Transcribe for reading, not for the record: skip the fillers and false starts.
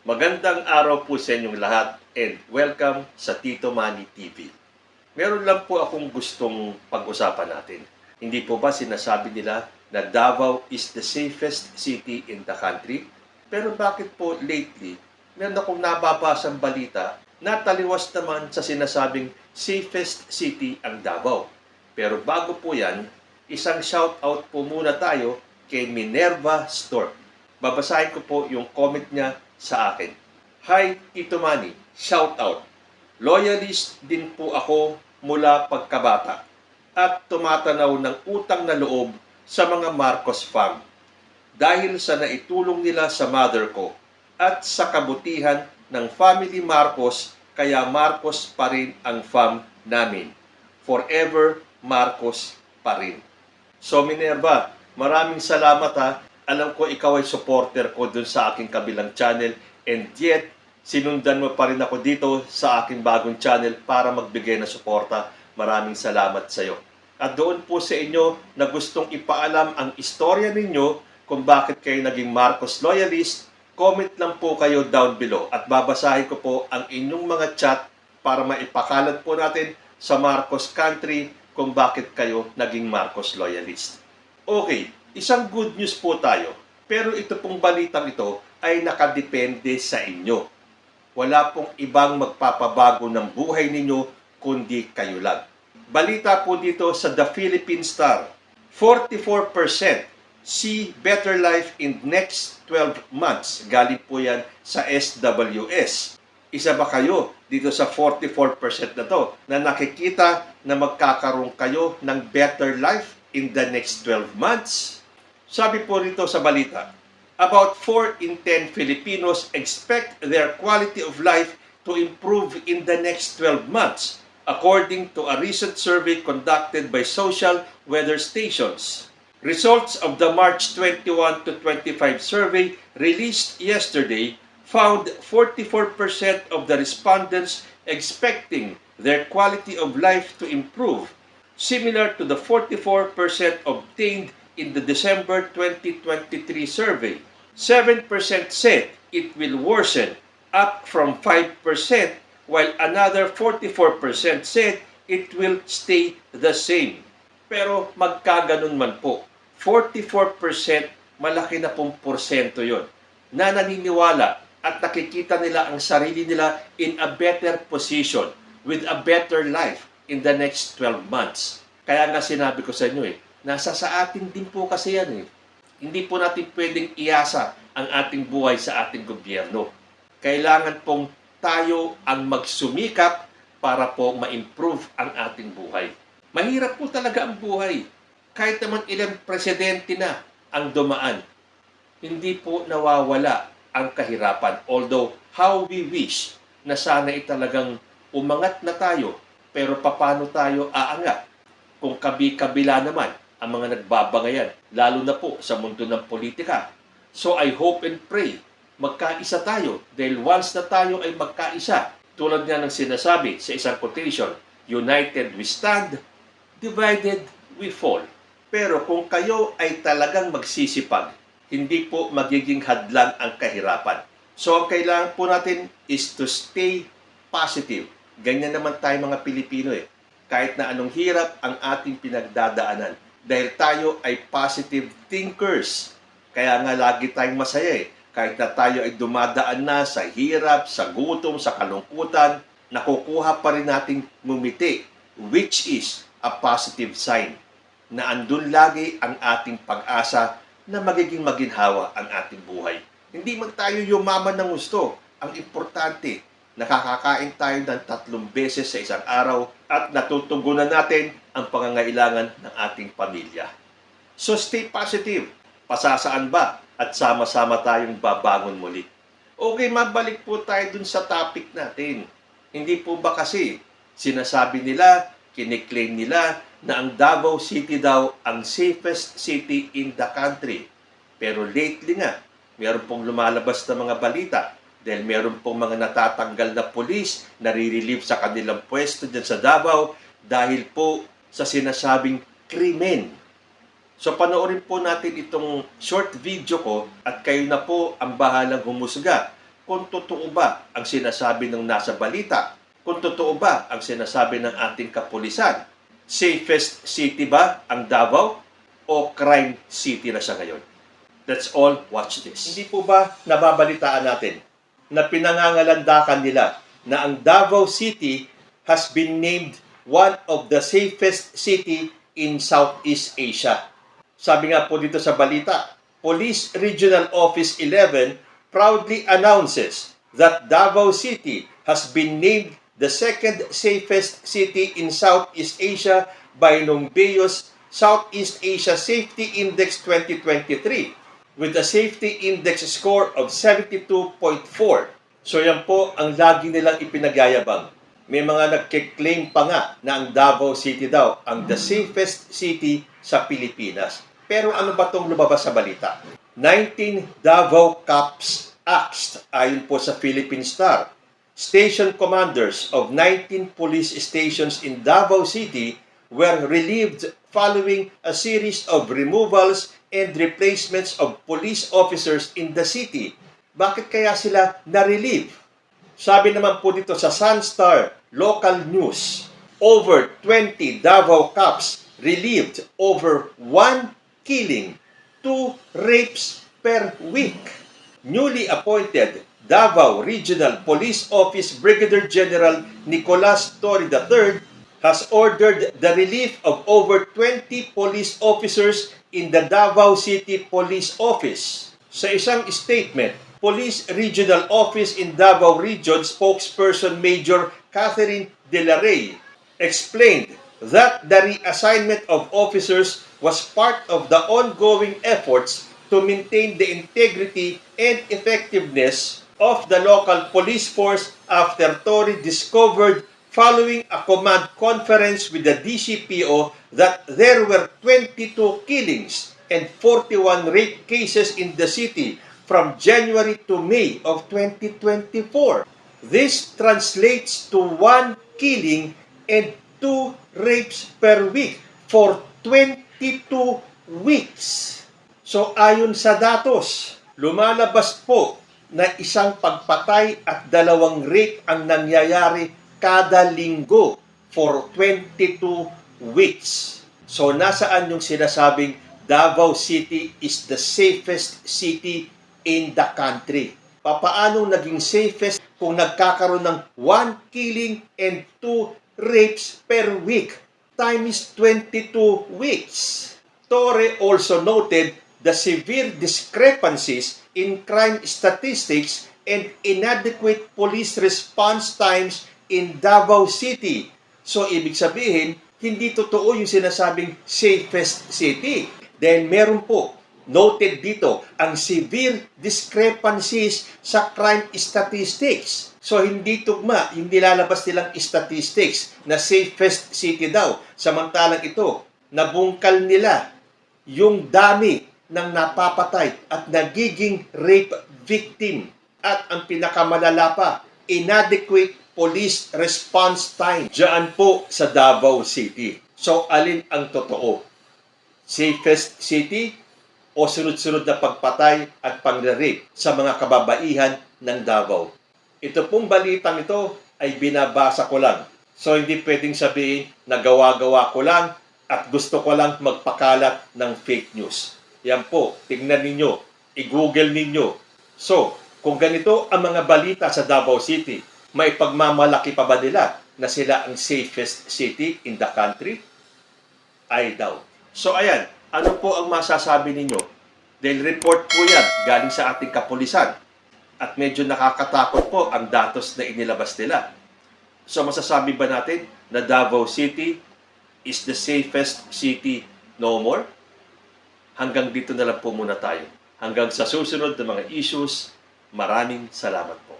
Magandang araw po sa inyong lahat and welcome sa Tito Manny TV. Meron lang po akong gustong pag-usapan natin. Hindi po ba sinasabi nila na Davao is the safest city in the country? Pero bakit po lately, meron akong nababasang balita na taliwas naman sa sinasabing safest city ang Davao. Pero bago po yan, isang shoutout po muna tayo kay Minerva Stork. Babasahin ko po yung comment niya sa akin. Hi, Tito Manny, shout out. Loyalist din po ako mula pagkabata at tumatanaw ng utang na loob sa mga Marcos fam dahil sa naitulong nila sa mother ko at sa kabutihan ng family Marcos, kaya Marcos pa rin ang fam namin. Forever Marcos pa rin. So Minerva, maraming salamat ha. Alam ko ikaw ay supporter ko dun sa aking kabilang channel and yet sinundan mo pa rin ako dito sa aking bagong channel para magbigay ng suporta. Maraming salamat sa iyo. At doon po sa inyo na gustong ipaalam ang istorya ninyo kung bakit kayo naging Marcos loyalist, comment lang po kayo down below at babasahin ko po ang inyong mga chat para maipakalat po natin sa Marcos country kung bakit kayo naging Marcos loyalist. Okay. Isang good news po tayo, pero ito pong balitang ito ay nakadepende sa inyo. Wala pong ibang magpapabago ng buhay ninyo kundi kayo lang. Balita po dito sa The Philippine Star, 44% see better life in next 12 months. Galing po yan sa SWS. Isa ba kayo dito sa 44% na to na nakikita na magkakaroon kayo ng better life in the next 12 months? Sabi po rito sa balita, about 4 in 10 Filipinos expect their quality of life to improve in the next 12 months, according to a recent survey conducted by social weather stations. Results of the March 21 to 25 survey released yesterday found 44% of the respondents expecting their quality of life to improve, similar to the 44% obtained in the December 2023 survey. 7% said it will worsen, up from 5%, while another 44% said it will stay the same. Pero magkaganon man po, 44% malaki na pong porsyento yon na naniniwala at nakikita nila ang sarili nila in a better position with a better life in the next 12 months. Kaya nga sinabi ko sa inyo nasa sa atin din po kasi yan Hindi po natin pwedeng iasa ang ating buhay sa ating gobyerno. Kailangan pong tayo ang magsumikap para po ma-improve ang ating buhay. Mahirap po talaga ang buhay. Kahit naman ilang presidente na ang dumaan, hindi po nawawala ang kahirapan. Although, how we wish na sana talagang umangat na tayo, pero paano tayo aangat kung kabi-kabila naman ang mga nagbabangayan, lalo na po sa mundo ng politika. So I hope and pray, magkaisa tayo. Dahil once na tayo ay magkaisa, tulad nga ng sinasabi sa isang quotation, united we stand, divided we fall. Pero kung kayo ay talagang magsisipag, hindi po magiging hadlang ang kahirapan. So ang kailangan po natin is to stay positive. Ganyan naman tayo mga Pilipino Kahit na anong hirap ang ating pinagdadaanan. Dahil tayo ay positive thinkers. Kaya nga lagi tayong masaya Kahit na tayo ay dumadaan na sa hirap, sa gutom, sa kalungkutan, nakukuha pa rin nating ngumiti, which is a positive sign na andun lagi ang ating pag-asa na magiging maginhawa ang ating buhay. Hindi man tayo yumaman ng gusto. Ang importante, nakakakain tayo ng 3 beses sa isang araw at natutugunan natin ang pangangailangan ng ating pamilya. So stay positive. Pasasaan ba? At sama-sama tayong babangon muli. Okay, mabalik po tayo dun sa topic natin. Hindi po ba kasi sinasabi nila, kiniklaim nila na ang Davao City daw ang safest city in the country. Pero lately nga, meron pong lumalabas na mga balita dahil meron pong mga natatanggal na pulis na re-relieve sa kanilang pwesto dyan sa Davao dahil po sa sinasabing krimen. So panoorin po natin itong short video ko at kayo na po ang bahalang humusga kung totoo ba ang sinasabi ng nasa balita, kung totoo ba ang sinasabi ng ating kapulisan. Safest city ba ang Davao o crime city na siya ngayon? Let's all watch this. Hindi po ba nababalitaan natin na pinangangalandakan nila na ang Davao City has been named one of the safest city in Southeast Asia? Sabi nga po dito sa balita, Police Regional Office 11 proudly announces that Davao City has been named the second safest city in Southeast Asia by Nombeo's Southeast Asia Safety Index 2023 with a safety index score of 72.4. So yan po ang lagi nilang ipinagyayabang. May mga nagkiklaim pa nga na ang Davao City daw ang the safest city sa Pilipinas. Pero ano ba itong lumabas sa balita? 19 Davao Cops axed ayon po sa Philippine Star. Station commanders of 19 police stations in Davao City were relieved following a series of removals and replacements of police officers in the city. Bakit kaya sila na-relieve? Sabi naman po dito sa Sunstar Local News, over 20 Davao Cops relieved over 1 killing, 2 rapes per week. Newly appointed Davao Regional Police Office Brigadier General Nicolas Torre III has ordered the relief of over 20 police officers in the Davao City Police Office. Sa isang statement, Police Regional Office in Davao Region spokesperson Major Catherine De La Rey explained that the reassignment of officers was part of the ongoing efforts to maintain the integrity and effectiveness of the local police force after Torre discovered following a command conference with the DCPO that there were 22 killings and 41 rape cases in the city from January to May of 2024. This translates to 1 killing and 2 rapes per week for 22 weeks. So ayon sa datos, lumalabas po na isang pagpatay at 2 rape ang nangyayari kada linggo for 22 weeks. So nasaan yung sinasabing Davao City is the safest city in the country? Papaano naging safest kung nagkakaroon ng 1 killing and 2 rapes per week times 22 weeks? Torre also noted the severe discrepancies in crime statistics and inadequate police response times in Davao City. So, ibig sabihin, hindi totoo yung sinasabing safest city. Then, meron po, noted dito, ang severe discrepancies sa crime statistics. So, hindi tugma yung nilalabas nilang statistics na safest city daw. Samantalang ito, nabungkal nila yung dami ng napapatay at nagiging rape victim. At ang pinakamalala pa, inadequate police response time diyan po sa Davao City. So, alin ang totoo? Safest city o sunod-sunod na pagpatay at pang-rape sa mga kababaihan ng Davao? Ito pong balitang ito ay binabasa ko lang. So, hindi pwedeng sabihin na gawa-gawa ko lang at gusto ko lang magpakalat ng fake news. Yan po, tingnan ninyo, i-google ninyo. So, kung ganito ang mga balita sa Davao City, may pagmamalaki pa ba nila na sila ang safest city in the country? I doubt. So, ayan, ano po ang masasabi ninyo? Dahil report po yan galing sa ating kapulisan. At medyo nakakatakot po ang datos na inilabas nila. So, masasabi ba natin na Davao City is the safest city no more? Hanggang dito na lang po muna tayo. Hanggang sa susunod na mga issues, maraming salamat po.